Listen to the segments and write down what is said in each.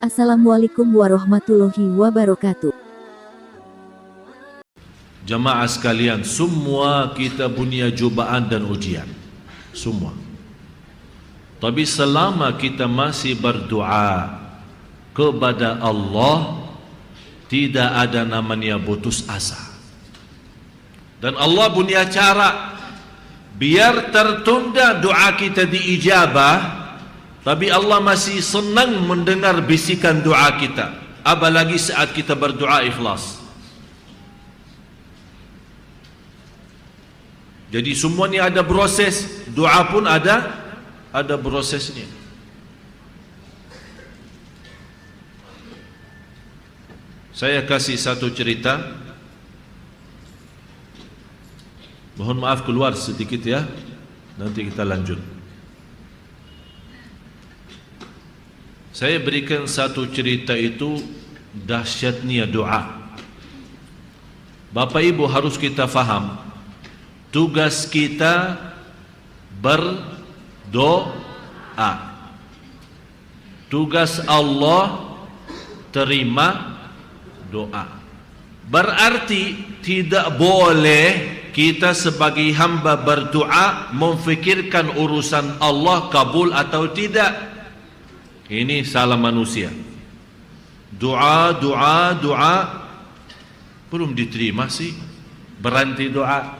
Assalamualaikum warahmatullahi wabarakatuh. Jamaah sekalian, semua kita punya cubaan dan ujian. Semua. Tapi selama kita masih berdoa kepada Allah, tidak ada namanya putus asa. Dan Allah punya cara biar tertunda doa kita diijabah, tapi Allah masih senang mendengar bisikan doa kita, apalagi saat kita berdoa ikhlas. Jadi semuanya ada proses, doa pun ada prosesnya. Saya kasih satu cerita. Mohon maaf keluar sedikit ya, nanti kita lanjut. Saya berikan satu cerita itu dahsyatnya doa. Bapak Ibu harus kita faham, tugas kita berdoa. Tugas Allah terima doa. Berarti tidak boleh kita sebagai hamba berdoa memfikirkan urusan Allah kabul atau tidak. Ini salah manusia. Doa belum diterima sih, berhenti doa.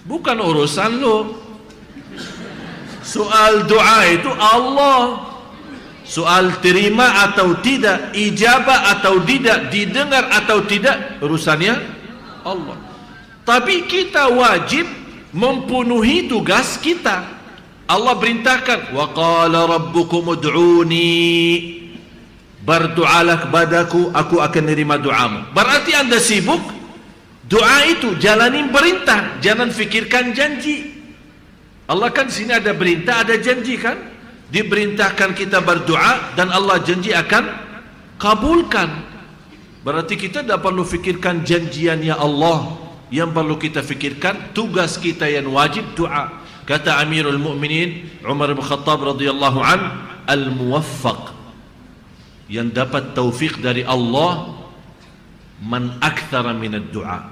Bukan urusan lo. Soal doa itu Allah. Soal terima atau tidak, ijabah atau tidak, didengar atau tidak, urusannya Allah. Tapi kita wajib memenuhi tugas kita. Allah perintahkan, wa qala rabbukum ud'uni, berdoalah kepadaku, aku akan menerima doamu. Berarti anda sibuk doa itu, jalanin perintah, jangan fikirkan janji. Allah kan sini ada perintah, ada janji kan? Diperintahkan kita berdoa dan Allah janji akan kabulkan. Berarti kita tidak perlu fikirkan janjiannya Allah. Yang perlu kita fikirkan tugas kita yang wajib doa. Kata Amirul Mukminin Umar bin Khattab radhiyallahu an, al-muwaffaq, yang dapat taufik dari Allah, man akthara minad du'a,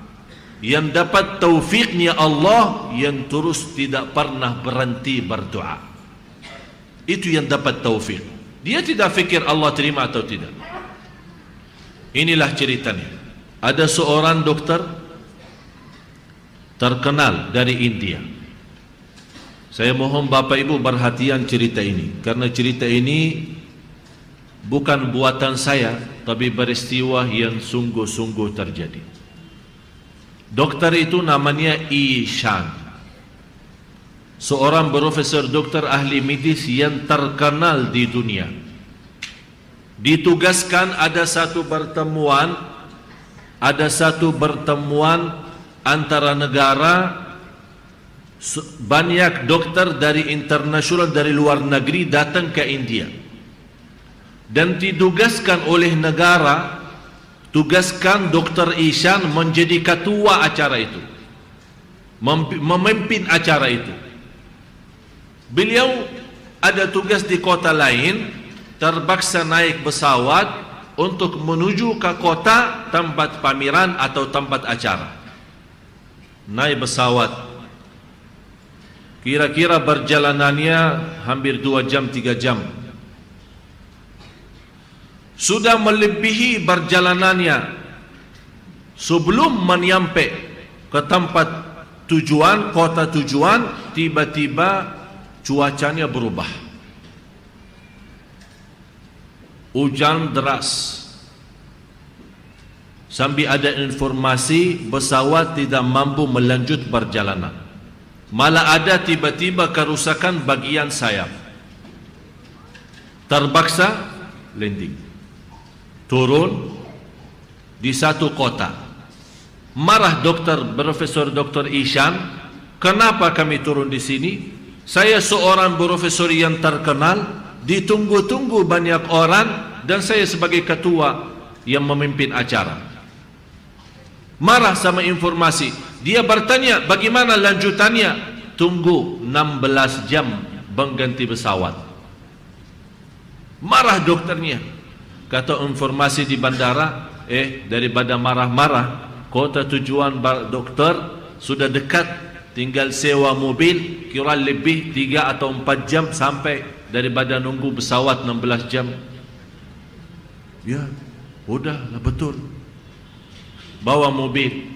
yang dapat taufiknya Allah yang terus tidak pernah berhenti berdoa. Itu yang dapat taufik. Dia tidak fikir Allah terima atau tidak. Inilah ceritanya. Ada seorang dokter terkenal dari India. Saya mohon Bapak Ibu perhatian cerita ini, karena cerita ini bukan buatan saya, tapi peristiwa yang sungguh-sungguh terjadi. Dokter itu namanya Ishan, seorang profesor dokter ahli medis yang terkenal di dunia. Ditugaskan ada satu pertemuan antara negara. Banyak dokter dari internasional, dari luar negeri datang ke India, dan ditugaskan oleh negara, tugaskan Dr. Ishan menjadi ketua acara itu, memimpin acara itu. Beliau ada tugas di kota lain, terpaksa naik pesawat untuk menuju ke kota tempat pameran atau tempat acara. Naik pesawat, kira-kira perjalanannya hampir 2 jam 3 jam. Sudah melebihi perjalanannya. Sebelum menyampai ke tempat tujuan, kota tujuan, tiba-tiba cuacanya berubah. Hujan deras. Sampai ada informasi pesawat tidak mampu melanjut perjalanan. Malah ada tiba-tiba kerusakan bagian sayap. Terpaksa landing, turun di satu kota. Marah Profesor Dr. Ishan, kenapa kami turun di sini? Saya seorang profesor yang terkenal, ditunggu-tunggu banyak orang, dan saya sebagai ketua yang memimpin acara. Marah sama informasi. Dia bertanya, bagaimana lanjutannya? Tunggu 16 jam mengganti pesawat. Marah dokternya. Kata informasi di bandara, daripada marah-marah, kota tujuan dokter sudah dekat, tinggal sewa mobil, kira lebih 3 atau 4 jam sampai, daripada nunggu pesawat 16 jam. Ya, udahlah betul. Bawa mobil,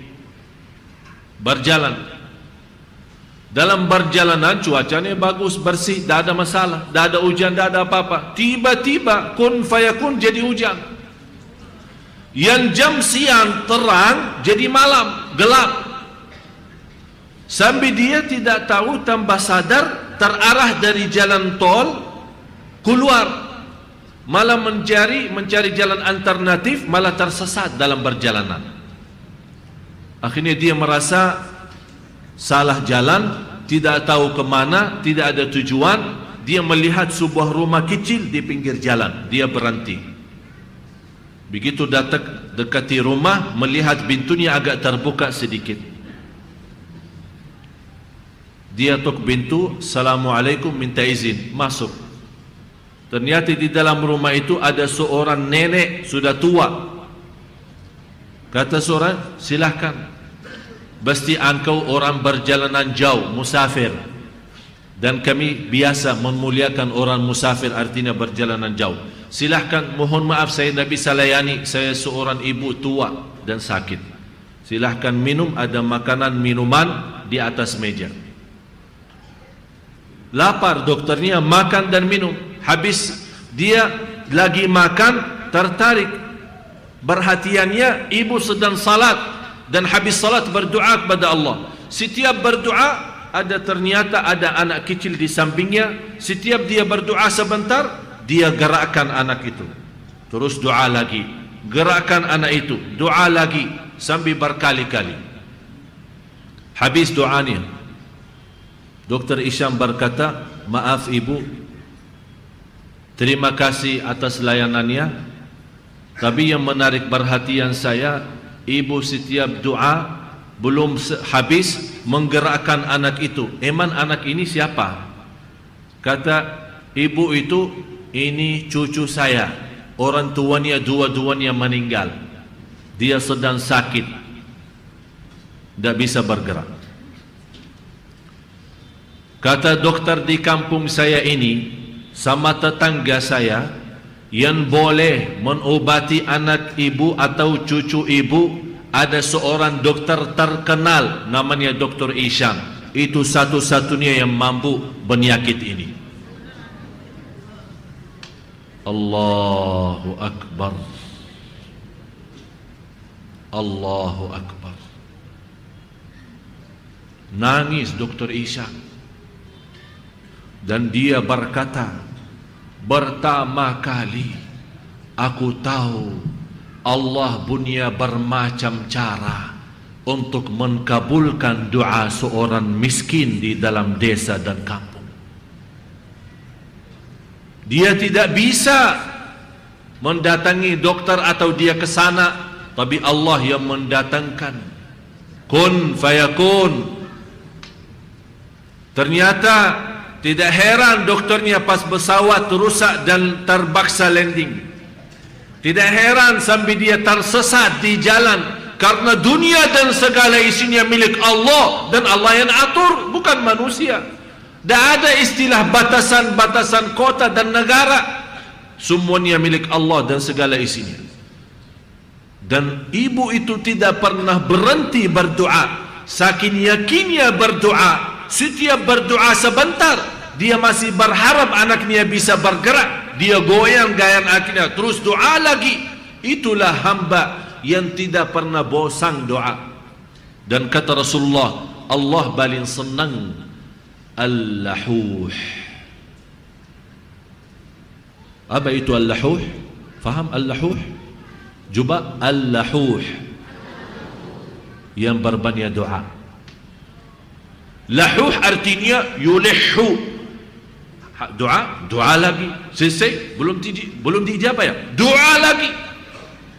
berjalan. Dalam perjalanan cuacanya bagus, bersih, tak ada masalah, tak ada hujan, tak ada apa-apa. Tiba-tiba kun fayakun jadi hujan. Yang jam siang terang jadi malam, gelap. Sampai dia tidak tahu, tambah sadar, terarah dari jalan tol keluar, malah mencari jalan alternatif, malah tersesat dalam perjalanan. Akhirnya dia merasa salah jalan, tidak tahu kemana, tidak ada tujuan. Dia melihat sebuah rumah kecil di pinggir jalan, dia berhenti. Begitu datang dekati rumah, melihat pintunya agak terbuka sedikit. Dia tok pintu, Assalamualaikum, minta izin masuk. Ternyata di dalam rumah itu ada seorang nenek sudah tua. Kata seorang, silahkan, pasti engkau orang berjalanan jauh, musafir, dan kami biasa memuliakan orang musafir, artinya berjalanan jauh. Silahkan, mohon maaf saya tidak bisa layani, saya seorang ibu tua dan sakit. Silahkan minum, ada makanan minuman di atas meja. Lapar dokternya, makan dan minum. Habis dia lagi makan, tertarik perhatiannya ibu sedang salat, dan habis salat berdoa kepada Allah. Setiap berdoa ternyata ada anak kecil di sampingnya. Setiap dia berdoa sebentar, dia gerakkan anak itu, terus doa lagi, gerakkan anak itu, doa lagi, sampai berkali-kali. Habis doanya, Dr. Isyam berkata, maaf ibu, terima kasih atas layanannya, tapi yang menarik perhatian saya, ibu setiap doa belum habis menggerakkan anak itu. Emang anak ini siapa? Kata ibu itu, ini cucu saya, orang tuanya dua-duanya meninggal, dia sedang sakit, tidak bisa bergerak. Kata dokter di kampung saya ini, sama tetangga saya, yang boleh mengobati anak ibu atau cucu ibu, ada seorang dokter terkenal namanya Dr. Isyam. Itu satu-satunya yang mampu penyakit ini. Allahu Akbar, Allahu Akbar. Nangis Dr. Isyam, dan dia berkata, pertama kali aku tahu Allah punya bermacam cara untuk mengabulkan doa seorang miskin di dalam desa dan kampung. Dia tidak bisa mendatangi dokter atau dia ke sana, tapi Allah yang mendatangkan. Kun fayakun. Ternyata tidak heran dokternya pas pesawat rusak dan terpaksa landing. Tidak heran sampai dia tersesat di jalan, karena dunia dan segala isinya milik Allah, dan Allah yang atur, bukan manusia. Tidak ada istilah batasan-batasan kota dan negara, semuanya milik Allah dan segala isinya. Dan ibu itu tidak pernah berhenti berdoa, saking yakinnya berdoa. Setiap berdoa sebentar, dia masih berharap anaknya bisa bergerak. Dia goyang-goyang anaknya, terus doa lagi. Itulah hamba yang tidak pernah bosan doa. Dan kata Rasulullah, Allah paling senang al-lahuh. Apa itu al-lahuh? Faham al-lahuh? Coba al-lahuh, yang berbanyak doa. Lahuh artinya yulihu, doa lagi, selesai, belum dijawab ya, doa lagi,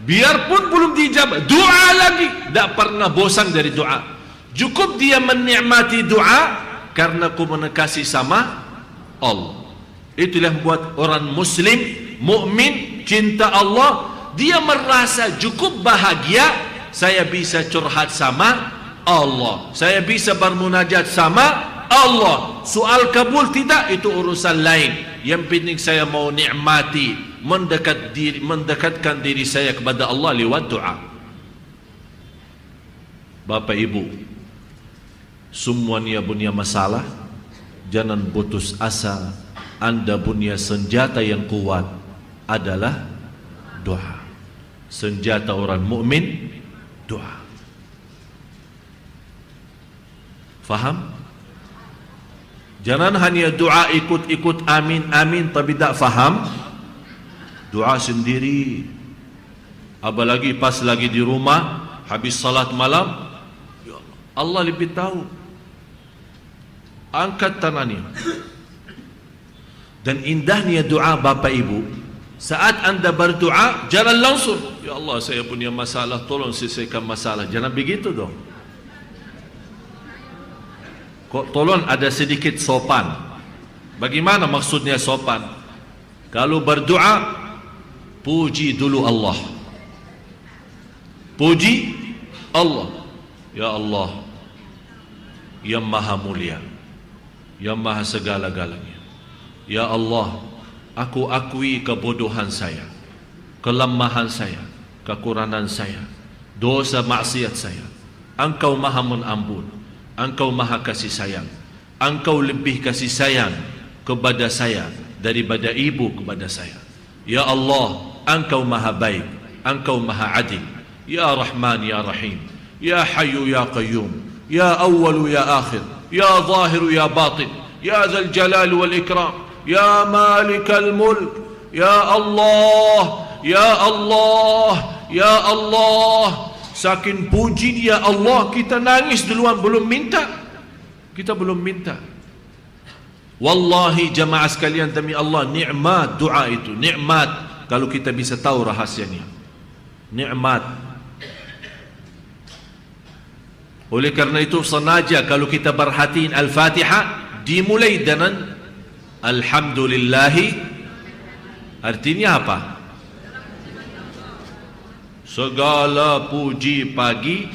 biarpun belum dijawab, doa lagi. Tak pernah bosan dari doa. Cukup dia menikmati doa karena komunikasi sama Allah. Itulah buat orang muslim mukmin, cinta Allah, dia merasa cukup bahagia, saya bisa curhat sama Allah, saya bisa bermunajat sama Allah. Soal kabul tidak, itu urusan lain. Yang penting saya mau nikmati, mendekatkan diri saya kepada Allah lewat doa. Bapak Ibu, semuanya punya masalah, jangan putus asa. Anda punya senjata yang kuat adalah doa. Senjata orang mukmin doa. Faham? Jangan hanya doa ikut-ikut amin amin tapi tak faham. Doa sendiri. Apalagi pas lagi di rumah habis salat malam, ya Allah lebih tahu. Angkat tangannya. Dan indahnya doa Bapak Ibu, saat Anda berdoa jangan langsung, ya Allah saya punya masalah, tolong selesaikan masalah. Jangan begitu dong. Kok tolong ada sedikit sopan. Bagaimana maksudnya sopan? Kalau berdoa, puji dulu Allah. Puji Allah. Ya Allah, yang maha mulia, yang maha segala-galanya. Ya Allah, aku akui kebodohan saya, kelemahan saya, kekurangan saya, dosa maksiat saya. Engkau maha mengampun, Engkau maha kasih sayang. Engkau lebih kasih sayang kepada saya daripada ibu kepada saya. Ya Allah, Engkau maha baik, Engkau maha adil. Ya Rahman, Ya Rahim, Ya Hayyu, Ya Qayyum, Ya Awwalu, Ya Akhir, Ya Zahiru, Ya Batin, Ya Zal Jalal wal Ikram, Ya Malikal Mulk, Ya Allah, Ya Allah, Ya Allah. Saking puji dia Allah, kita nangis duluan, belum minta. Kita belum minta. Wallahi jamaah sekalian, demi Allah, nikmat doa itu, nikmat. Kalau kita bisa tahu rahasianya, nikmat. Oleh karena itu sengaja kalau kita perhatiin Al-Fatihah dimulai dengan Alhamdulillahi. Artinya apa? Segala puji bagi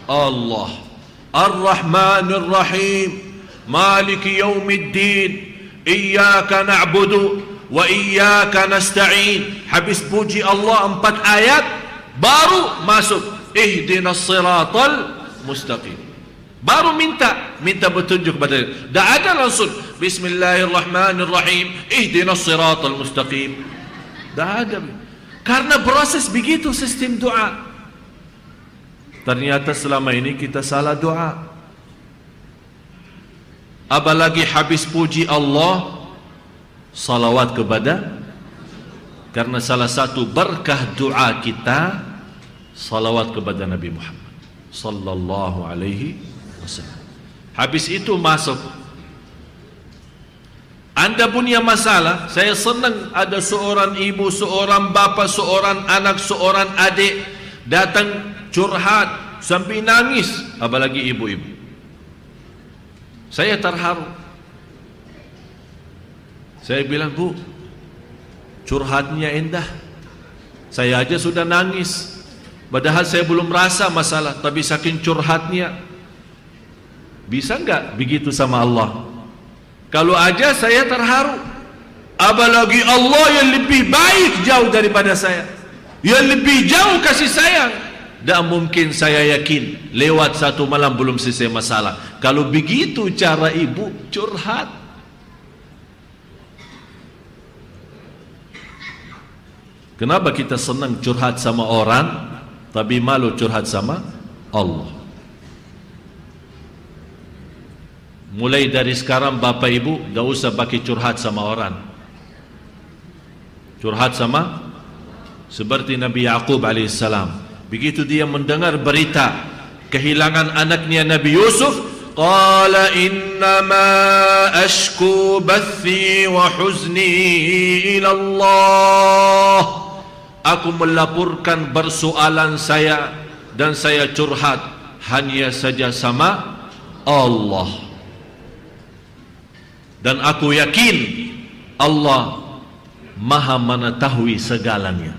Allah. Ar-Rahmanir Rahim, Maliki Yaumiddin, Iyyaka na'budu wa iyyaka nasta'in. Habis puji Allah 4 ayat, baru masuk Ihdinas siratal mustaqim. Baru minta petunjuk kepada dia. Tak ada langsung Bismillahirrahmanirrahim, Ihdinas siratal mustaqim. Tak ada. Karena proses begitu sistem doa. Ternyata selama ini kita salah doa. Apalagi habis puji Allah, salawat kepada, karena salah satu berkah doa kita salawat kepada Nabi Muhammad sallallahu alaihi wasallam. Habis itu masuk. Anda punya masalah, saya senang ada seorang ibu, seorang bapa, seorang anak, seorang adik datang curhat sampai nangis, apalagi ibu-ibu. Saya terharu. Saya bilang, Bu, curhatnya indah. Saya aja sudah nangis, padahal saya belum rasa masalah, tapi saking curhatnya. Bisa enggak begitu sama Allah? Kalau aja saya terharu, apalagi Allah yang lebih baik jauh daripada saya, yang lebih jauh kasih sayang. Tak mungkin saya yakin lewat 1 malam belum selesai masalah. Kalau begitu cara ibu curhat. Kenapa kita senang curhat sama orang tapi malu curhat sama Allah? Mulai dari sekarang Bapak Ibu tak usah pakai curhat sama orang. Curhat sama seperti Nabi Yaqub alaihissalam. Begitu dia mendengar berita kehilangan anaknya Nabi Yusuf, qala innama ashku bathi wa huzni ila Allah. Aku melaporkan persoalan saya dan saya curhat hanya saja sama Allah. Dan aku yakin Allah Maha mengetahui segalanya.